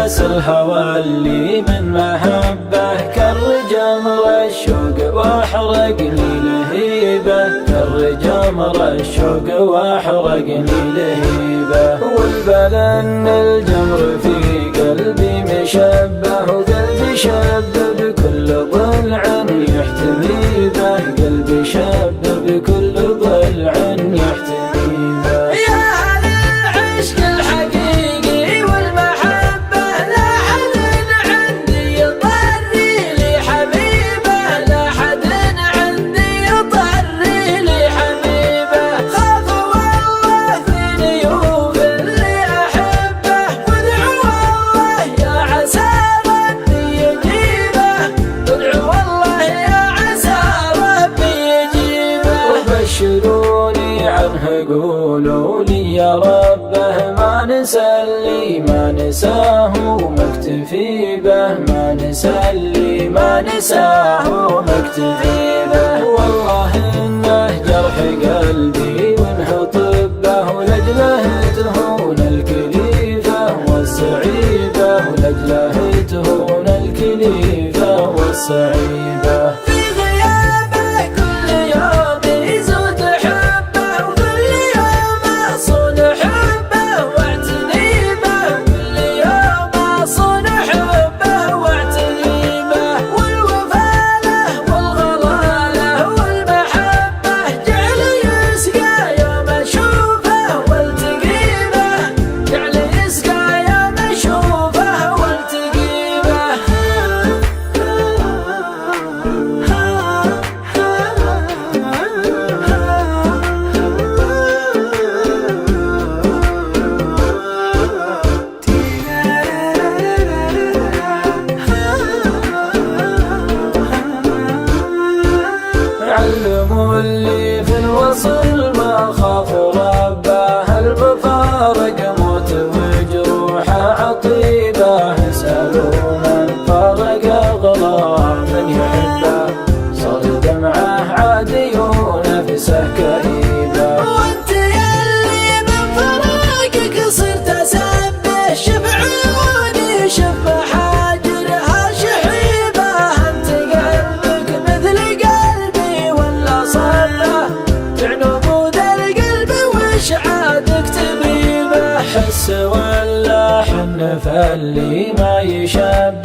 ناس الهوى اللي من محبه كالرجمر الشوق واحرقني لهيبه، كالرجمر الشوق واحرقني لهيبه. والبلا ان الجمر في قلبي مشبه، وقلبي شب بكل ضلع يحتمي به، قلبي شب بكل ضلع يحتمي به. يا أهل العشق الحقيقي والمحبة، لا حد عندي يطري لي حبيبه، لا حد عندي يطري لي حبيبه. خاف والله في نيوف اللي أحبه، وادعوا الله يا عسى ربي يجيبه، وادعوا والله يا عسى ربي يجيبه. وبشروني عنه قولوا لي يا ربه ما نسلي ما نساه مكتفي به، ما نسلي ما نساه مكتفي به. والله انه جرح قلبي وانه طبه، ولجله تهون الكليفه والسعيبه، ولجله تهون الكليفه والسعيبه. علموا اللي في الوصل ما خاف ربه، المفارق موت وجروحه عطيبه. اسألوا من فارق اغلى من يحبه، صار دمعه عادي ونفسه كئيبه. وانت يلي من فراقك صرت اسبه، شف عيوني شف حاجرها شحيبه. انت قلبك مثل قلبي ولا صبه، بعنبود القلب وش عادك تبيبه. حس ولا حن فاللي ما يشبه،